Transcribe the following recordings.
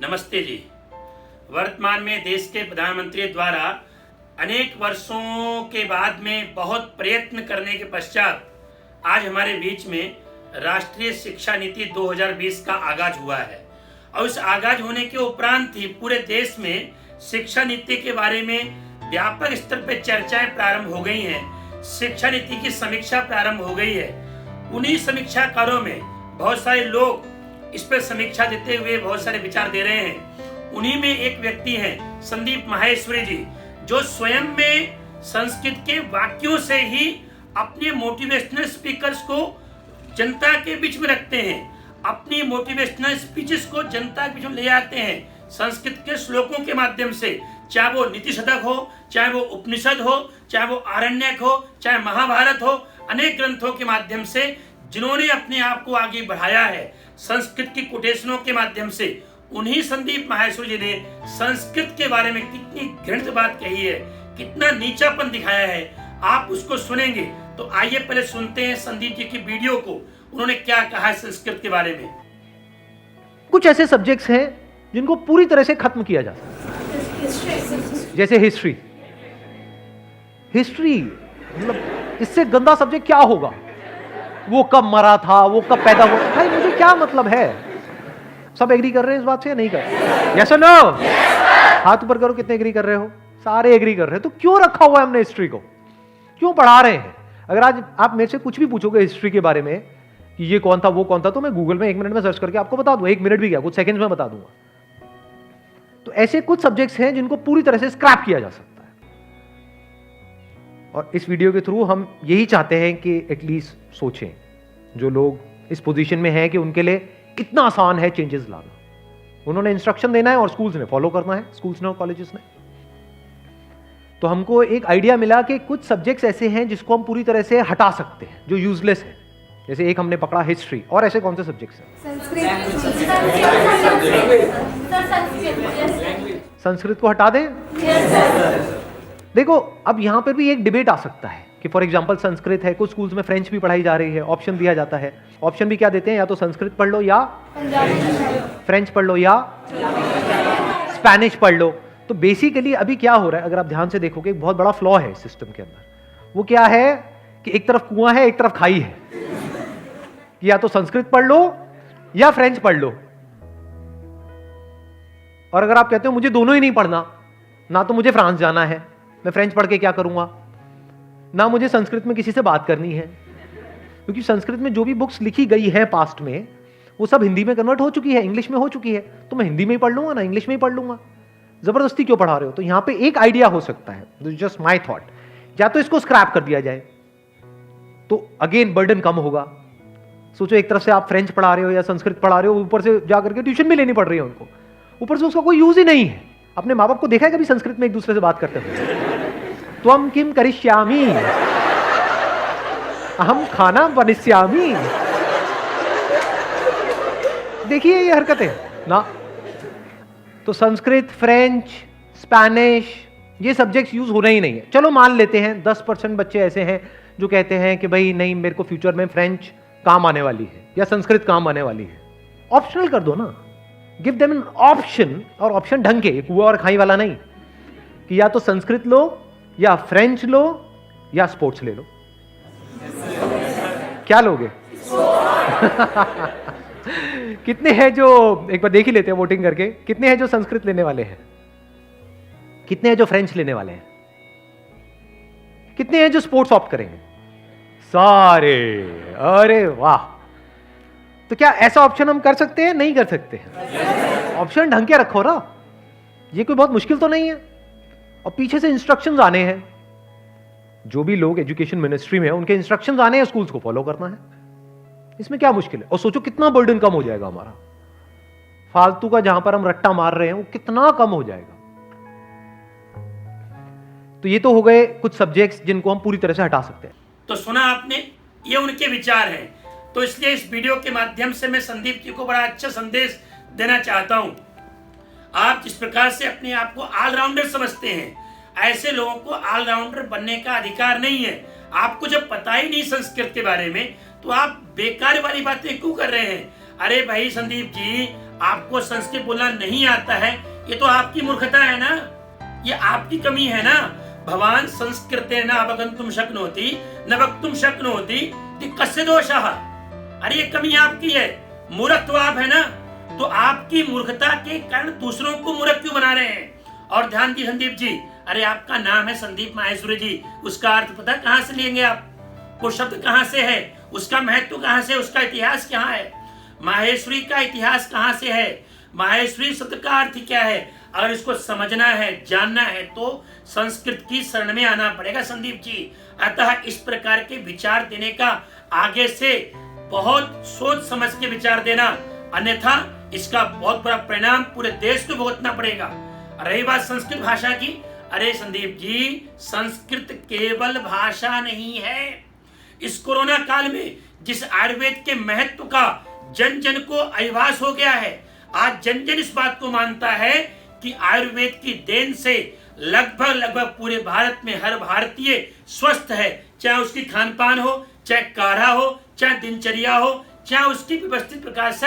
नमस्ते जी। वर्तमान में देश के प्रधानमंत्री द्वारा अनेक वर्षों के बाद में बहुत प्रयत्न करने के पश्चात आज हमारे बीच में राष्ट्रीय शिक्षा नीति 2020 का आगाज हुआ है और इस आगाज होने के उपरांत ही पूरे देश में शिक्षा नीति के बारे में व्यापक स्तर पर चर्चाएं प्रारंभ हो गई हैं। शिक्षा नीति की समीक्षा प्रारंभ हो गई है। उन्हीं समीक्षाकारों में बहुत सारे लोग इस पर समीक्षा देते हुए बहुत सारे विचार दे रहे हैं। उन्हीं में एक व्यक्ति हैं संदीप माहेश्वरी जी, जो स्वयं में संस्कृत के वाक्यों से ही अपने मोटिवेशनल स्पीकर्स को जनता के बीच में रखते हैं, अपनी मोटिवेशनल स्पीचेस को जनता के बीच में ले आते हैं संस्कृत के श्लोकों के माध्यम से, चाहे वो नीति शतक हो, चाहे वो उपनिषद हो, चाहे वो आरण्यक हो, चाहे महाभारत हो। अनेक ग्रंथों के माध्यम से जिन्होंने अपने आप को आगे बढ़ाया है संस्कृत की कोटेशनों के माध्यम से, उन्हीं संदीप माहेश्वरी जी ने संस्कृत के बारे में कितनी घृणित बात कही है, कितना नीचापन दिखाया है। आप उसको सुनेंगे तो आइए पहले सुनते हैं संदीप जी की वीडियो को, उन्होंने क्या कहा है संस्कृत के बारे में। कुछ ऐसे सब्जेक्ट्स हैं जिनको पूरी तरह से खत्म किया जा सकता है, जैसे हिस्ट्री। मतलब इससे गंदा सब्जेक्ट क्या होगा? वो कब मरा था, वो कब पैदा हुआ, भाई मुझे क्या मतलब है? सब एग्री कर रहे हैं इस बात से या नहीं कर रहे? यस और नो? हाथ ऊपर करो, कितने एग्री कर रहे हो? सारे एग्री कर रहे हैं। तो क्यों रखा हुआ है हमने हिस्ट्री को? क्यों पढ़ा रहे हैं? अगर आज आप मेरे से कुछ भी पूछोगे हिस्ट्री के बारे में कि ये कौन था वो कौन था, तो मैं गूगल में 1 मिनट में सर्च करके आपको बता दूंगा। 1 मिनट भी क्या, कुछ सेकंड्स में बता दूंगा। तो ऐसे कुछ सब्जेक्ट्स हैं जिनको पूरी तरह से स्क्रैप किया जा सकता है, और इस वीडियो के थ्रू हम यही चाहते हैं कि एटलीस्ट सोचें जो लोग इस पोजीशन में हैं कि उनके लिए इतना आसान है चेंजेस लाना। उन्होंने इंस्ट्रक्शन देना है और स्कूल्स ने फॉलो करना है, स्कूल्स ने और कॉलेजेस ने। तो हमको एक आइडिया मिला कि कुछ सब्जेक्ट्स ऐसे हैं जिसको हम पूरी तरह से हटा सकते हैं, जो यूजलेस है। जैसे एक हमने पकड़ा हिस्ट्री, और ऐसे कौन से सब्जेक्ट्स हैं? संस्कृत को हटा दें? देखो, अब यहां पर भी एक डिबेट आ सकता है कि फॉर एग्जांपल संस्कृत है, कुछ स्कूल्स में फ्रेंच भी पढ़ाई जा रही है, ऑप्शन दिया जाता है। ऑप्शन भी क्या देते हैं? या तो संस्कृत पढ़ लो, या फ्रेंच पढ़ लो, या स्पेनिश पढ़ लो। तो बेसिकली अभी क्या हो रहा है, अगर आप ध्यान से देखोगे, एक बहुत बड़ा फ्लॉ है सिस्टम के अंदर। वो क्या है कि एक तरफ कुआं है, एक तरफ खाई है। या तो संस्कृत पढ़ लो या फ्रेंच पढ़ लो। और अगर आप कहते हो मुझे दोनों ही नहीं पढ़ना, ना तो मुझे फ्रांस जाना है, मैं फ्रेंच पढ़ के क्या करूंगा, ना मुझे संस्कृत में किसी से बात करनी है, क्योंकि संस्कृत में जो भी बुक्स लिखी गई है पास्ट में वो सब हिंदी में कन्वर्ट हो चुकी है, इंग्लिश में हो चुकी है, तो मैं हिंदी में ही पढ़ लूंगा ना, इंग्लिश में ही पढ़ लूंगा। जबरदस्ती क्यों पढ़ा रहे हो? तो यहां पे एक आइडिया हो सकता है, जस्ट माय थॉट, या तो इसको स्क्रैप कर दिया जाए तो अगेन बर्डन कम होगा। सोचो, एक तरफ से आप फ्रेंच पढ़ा रहे हो या संस्कृत पढ़ा रहे हो, ऊपर से जाकर के ट्यूशन भी लेनी पड़ रही है उनको, ऊपर से उसका कोई यूज ही नहीं है। अपने माँ बाप को देखा है कभी संस्कृत में एक दूसरे से बात करते हुए? त्वम किम करिष्यामि, अहम खाना बनिष्यामि। देखिए ये हरकतें ना। तो संस्कृत, फ्रेंच, स्पेनिश, ये सब्जेक्ट्स यूज हो रहे ही नहीं है। चलो मान लेते हैं 10% बच्चे ऐसे हैं जो कहते हैं कि भाई नहीं, मेरे को फ्यूचर में फ्रेंच काम आने वाली है या संस्कृत काम आने वाली है। ऑप्शनल कर दो ना, गिव देम एन ऑप्शन, और ऑप्शन ढंग के, कुआं और खाई वाला नहीं कि या तो संस्कृत लो या फ्रेंच लो या स्पोर्ट्स ले लो। क्या लोगे? कितने हैं जो, एक बार देख ही लेते हैं वोटिंग करके, कितने हैं जो संस्कृत लेने वाले हैं, कितने हैं जो फ्रेंच लेने वाले हैं, कितने हैं जो स्पोर्ट्स ऑप्ट करेंगे? सारे। अरे वाह! तो क्या ऐसा ऑप्शन हम कर सकते हैं? नहीं कर सकते। ऑप्शन ढंग के रखो ना, ये कोई बहुत मुश्किल तो नहीं है। और पीछे से इंस्ट्रक्शंस आने हैं, जो भी लोग एजुकेशन मिनिस्ट्री में है उनके इंस्ट्रक्शंस आने हैं, स्कूल्स को फॉलो करना है। इसमें क्या मुश्किल है? और सोचो कितना बर्डन कम हो जाएगा हमारा, फालतू का जहां पर हम रट्टा मार रहे हैं वो कितना कम हो जाएगा। तो ये तो हो गए कुछ सब्जेक्ट्स जिनको हम पूरी तरह से हटा सकते हैं। तो सुना आपने, ये उनके विचार हैं। तो इसलिए इस वीडियो के माध्यम से मैं संदीप जी को बड़ा अच्छा संदेश देना चाहता हूं। आप जिस प्रकार से अपने आप को ऑलराउंडर समझते हैं, ऐसे लोगों को ऑलराउंडर बनने का अधिकार नहीं है। आपको जब पता ही नहीं संस्कृत के बारे में, तो आप बेकार वाली बातें क्यों कर रहे हैं? अरे भाई संदीप जी, आपको संस्कृत बोलना नहीं आता है, ये तो आपकी मूर्खता है ना, ये आपकी कमी है ना। भवान संस्कृतेन अवगन्तुं शक्नोति न वक्तुं शक्नोति कस्य दोषः। अरे ये कमी आपकी है, मूर्ख तो आप है ना, तो आपकी मूर्खता के कारण दूसरों को मूर्ख क्यों बना रहे हैं। और ध्यान दी संदीप जी, अरे आपका नाम है संदीप माहेश्वरी जी, उसका अर्थ पता कहां से लेंगे आप, वो शब्द कहां से है, उसका महत्व कहां से, उसका इतिहास क्या है, माहेश्वरी का इतिहास कहां से है, माहेश्वरी शब्द का अर्थ क्या है। अगर इसको समझना है, जानना है, तो संस्कृत की शरण में आना पड़ेगा संदीप जी। अतः इस प्रकार के विचार देने का आगे से बहुत सोच समझ के विचार देना, अन्यथा इसका बहुत बड़ा परिणाम पूरे देश को भुगतना पड़ेगा। रही बात संस्कृत भाषा की, अरे संदीप जी, संस्कृत केवल भाषा नहीं है। इस कोरोना काल में जिस आयुर्वेद के महत्व का जन जन को आभास हो गया है, आज जन जन इस बात को मानता है कि आयुर्वेद की देन से लगभग पूरे भारत में हर भारतीय स्वस्थ है, चाहे उसकी खान पान हो, चाहे काढ़ा हो, चाहे दिनचर्या हो, चाहे उसकी व्यवस्थित प्रकार से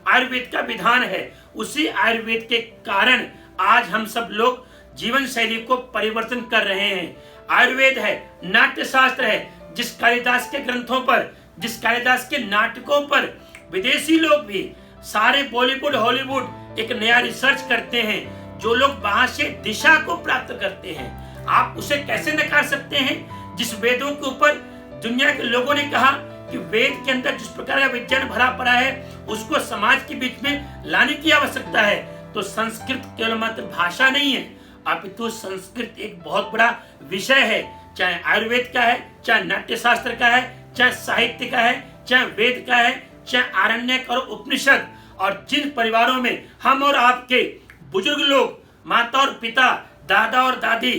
आयुर्वेद का विधान है। उसी आयुर्वेद के कारण आज हम सब लोग जीवन शैली को परिवर्तन कर रहे हैं। आयुर्वेद है, नाट्य शास्त्र है, जिस कालिदास के ग्रंथों पर, जिस कालिदास के नाटकों पर विदेशी लोग भी, सारे बॉलीवुड हॉलीवुड एक नया रिसर्च करते हैं, जो लोग वहां से दिशा को प्राप्त करते हैं। आप उसे कैसे नकार सकते हैं, जिस वेदों के ऊपर दुनिया के लोगों ने कहा कि वेद के अंदर जिस प्रकार का विज्ञान भरा पड़ा है, उसको समाज के बीच में लाने की आवश्यकता है। तो संस्कृत केवल मात्र भाषा नहीं है, अपितु संस्कृत एक बहुत बड़ा विषय है, चाहे आयुर्वेद का है, चाहे नाट्य शास्त्र का है, चाहे साहित्य का है, चाहे वेद का है, चाहे आरण्यक और उपनिषद। और जिन परिवारों में हम और आपके बुजुर्ग लोग, माता और पिता, दादा और दादी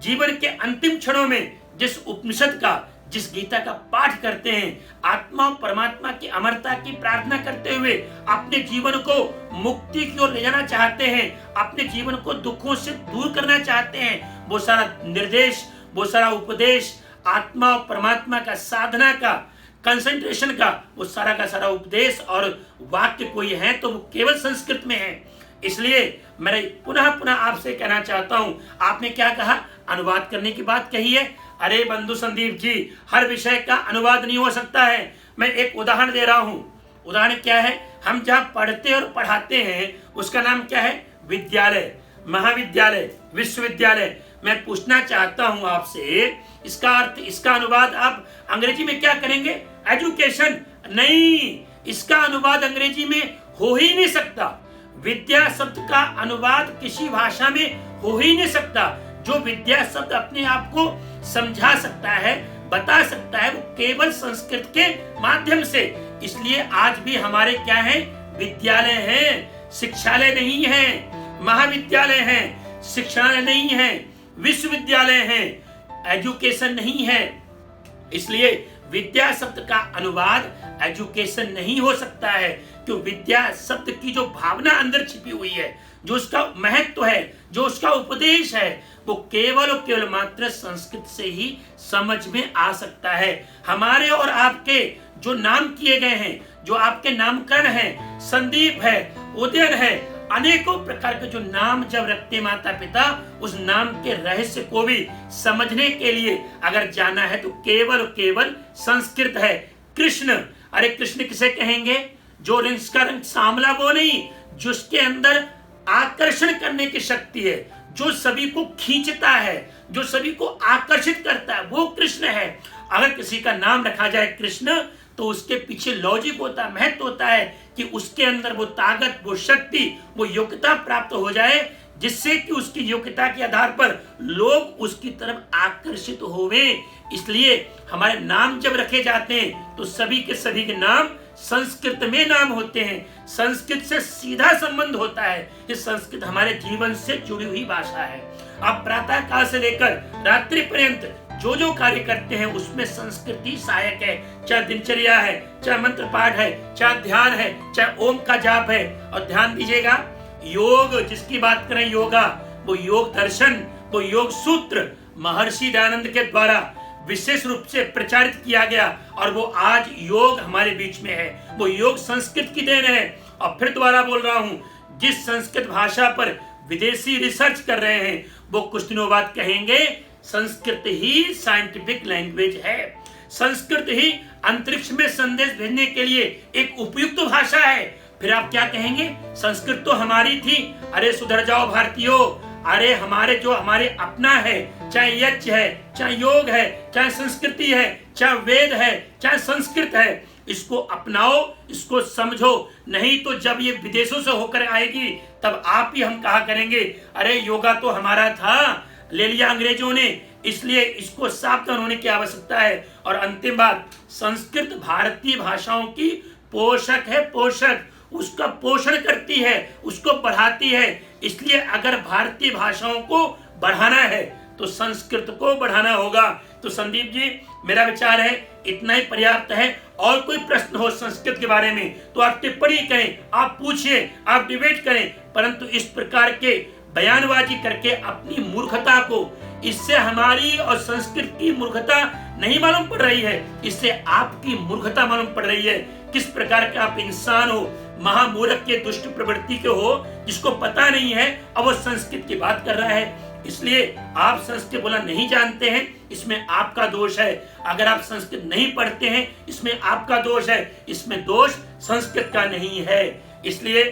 जीवन के अंतिम क्षणों में जिस उपनिषद का, जिस गीता का पाठ करते हैं, आत्मा और परमात्मा की अमरता की प्रार्थना करते हुए अपने जीवन को मुक्ति की ओर ले जाना चाहते हैं, अपने जीवन को दुखों से दूर करना चाहते हैं, वो सारा निर्देश, वो सारा उपदेश, आत्मा और परमात्मा का साधना का, कंसंट्रेशन का, वो सारा का सारा उपदेश और वाक्य कोई है तो वो केवल संस्कृत में है। इसलिए मैं पुनः आपसे कहना चाहता हूं, आपने क्या कहा, अनुवाद करने की बात कही है। अरे बंधु संदीप जी, हर विषय का अनुवाद नहीं हो सकता है। मैं एक उदाहरण दे रहा हूं। उदाहरण क्या है, हम जहाँ पढ़ते और पढ़ाते हैं उसका नाम क्या है, विद्यालय, महाविद्यालय, विश्वविद्यालय। मैं पूछना चाहता हूं आपसे, इसका अर्थ, इसका अनुवाद आप अंग्रेजी में क्या करेंगे, एजुकेशन? नहीं, इसका अनुवाद अंग्रेजी में हो ही नहीं सकता। विद्या शब्द का अनुवाद किसी भाषा में हो ही नहीं सकता। जो विद्या शब्द अपने आप को समझा सकता है, बता सकता है, वो केवल संस्कृत के माध्यम से। इसलिए आज भी हमारे क्या है, विद्यालय हैं, शिक्षालय नहीं है, महाविद्यालय हैं, शिक्षालय नहीं है, विश्वविद्यालय हैं, एजुकेशन नहीं है। इसलिए विद्या शब्द का अनुवाद एजुकेशन नहीं हो सकता है, क्योंकि विद्या शब्द की जो भावना अंदर छिपी हुई है, जो उसका महत्व है, जो उसका उपदेश है, वो केवल और केवल मात्र संस्कृत से ही समझ में आ सकता है। हमारे और आपके जो नाम किए गए हैं, जो आपके नामकरण है, संदीप है, उदयन है, अनेकों प्रकार के जो नाम जब रखते माता पिता, उस नाम के रहस्य को भी समझने के लिए अगर जाना है तो केवल केवल संस्कृत है। कृष्ण, अरे कृष्ण किसे कहेंगे, जो जिसका रंग सांवला वो नहीं, जिसके अंदर आकर्षण करने की शक्ति है, जो सभी को खींचता है, जो सभी को आकर्षित करता है, वो कृष्ण है। अगर किसी का नाम रखा जाए कृष्ण, तो उसके पीछे लॉजिक होता है, महत्व होता है कि उसके अंदर वो ताकत, वो शक्ति, वो योग्यता प्राप्त हो जाए, जिससे कि उसकी योग्यता के आधार पर लोग उसकी तरफ आकर्षित होवे। इसलिए हमारे नाम जब रखे जाते हैं तो सभी के नाम संस्कृत में नाम होते हैं। संस्कृत से सीधा संबंध होता है। ये संस्कृत हमारे जीवन से जुड़ी हुई भाषा है। अब प्रातः काल से लेकर रात्रि पर्यंत जो जो कार्य करते हैं उसमें संस्कृति सहायक है। चाहे दिनचर्या है, चाहे मंत्र पाठ है, चाहे ध्यान है, चाहे ओम का जाप है। और ध्यान दीजिएगा, योग जिसकी बात करें, योगा, वो योग दर्शन, वो योग सूत्र महर्षि दयानंद के द्वारा विशेष रूप से प्रचारित किया गया और वो आज योग हमारे बीच में है। वो योग संस्कृत की देन है। और फिर दोबारा बोल रहा हूं, जिस संस्कृत भाषा पर विदेशी रिसर्च कर रहे हैं वो कुछ दिनों बाद कहेंगे संस्कृत ही साइंटिफिक लैंग्वेज है, संस्कृत ही अंतरिक्ष में संदेश भेजने के लिए एक उपयुक्त भाषा है। फिर आप क्या कहेंगे, संस्कृत तो हमारी थी। अरे सुधर जाओ भारतीयों, अरे हमारे अपना है, चाहे यज्ञ है, चाहे योग है, चाहे संस्कृति है, चाहे वेद है, चाहे संस्कृत है, इसको अपनाओ, इसको समझो। नहीं तो जब ये विदेशों से होकर आएगी तब आप ही हम कहा करेंगे अरे योगा तो हमारा था, ले लिया अंग्रेजों ने, इसलिए इसको सावधान होने की आवश्यकता है। और अंतिम बात, संस्कृत भारतीय भाषाओं की पोषक है, पोषक, उसका पोषण करती है, उसको बढ़ाती है। इसलिए अगर भारतीय भाषाओं को बढ़ाना है तो संस्कृत को बढ़ाना होगा। तो संदीप जी, मेरा विचार है इतना ही पर्याप्त है। और कोई प्रश्न हो संस्कृत के बारे में तो आप टिप्पणी करें, आप पूछिए, आप डिबेट करें, परंतु इस प्रकार के बयानबाजी करके अपनी मूर्खता को, इससे हमारी और संस्कृत की मूर्खता नहीं मालूम पड़ रही है, इससे आपकी मूर्खता मालूम पड़ रही है। किस प्रकार के आप इंसान हो, महामूर्ख के दुष्ट प्रवृत्ति के हो, जिसको पता नहीं है अब वो संस्कृत की बात कर रहा है। इसलिए आप संस्कृत बोलना नहीं जानते हैं, इसमें आपका दोष है। अगर आप संस्कृत नहीं पढ़ते हैं, इसमें आपका दोष है, इसमें दोष संस्कृत का नहीं है। इसलिए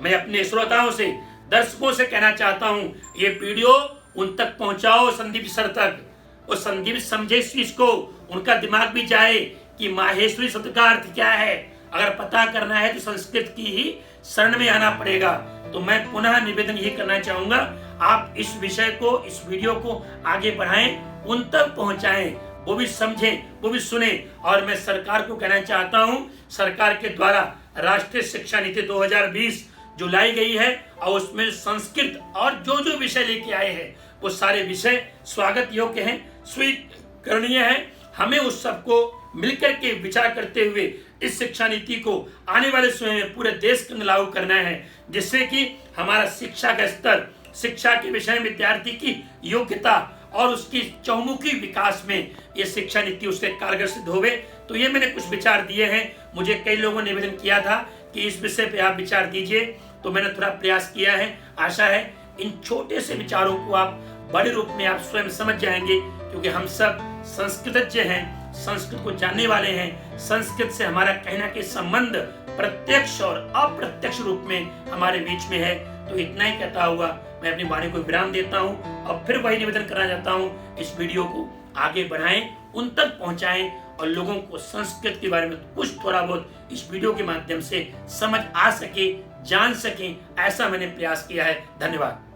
मैं अपने श्रोताओं से, दर्शकों से कहना चाहता हूं, ये वीडियो उन तक पहुंचाओ, संदीप सर तक। और संदीप समझे इस चीज को, उनका दिमाग भी जाए कि माहेश्वरी शब्द का अर्थ क्या है। अगर पता करना है तो संस्कृत की ही शरण में आना पड़ेगा। तो मैं पुनः निवेदन ये करना चाहूंगा, आप इस विषय को, इस वीडियो को आगे बढ़ाएं, उन तक पहुंचाएं, वो भी समझें, वो भी सुने। और मैं सरकार को कहना चाहता हूं, सरकार के द्वारा राष्ट्रीय शिक्षा नीति 2020 जो लाई गई है और उसमें संस्कृत और जो विषय लेके आए हैं वो सारे विषय स्वागत योग्य हैं, स्वीकरणीय है। हमें उस सबको मिलकर के विचार करते हुए इस शिक्षा नीति को आने वाले समय में पूरे देश के अंदर लागू करना है, जिससे कि हमारा शिक्षा का स्तर, शिक्षा के विषय में विद्यार्थी की योग्यता और उसकी चौमुखी विकास में ये शिक्षा नीति उसके कारगर सिद्ध होवे। तो ये मैंने कुछ विचार दिए हैं। मुझे कई लोगों ने निवेदन किया था कि इस विषय पे आप विचार दीजिए, तो मैंने थोड़ा प्रयास किया है। आशा है इन छोटे से विचारों को आप बड़े रूप में आप स्वयं समझ जाएंगे, क्योंकि हम सब संस्कृतज्ञ हैं, संस्कृत को जानने वाले हैं। संस्कृत से हमारा कहना के संबंध प्रत्यक्ष और अप्रत्यक्ष रूप में हमारे बीच में है। तो इतना ही कहता हुआ मैं अपनी वाणी को विराम देता हूँ और फिर वही निवेदन करना चाहता हूँ, इस वीडियो को आगे बढ़ाएं, उन तक पहुंचाएं और लोगों को संस्कृत के बारे में कुछ थोड़ा बहुत इस वीडियो के माध्यम से समझ आ सके, जान सके, ऐसा मैंने प्रयास किया है। धन्यवाद।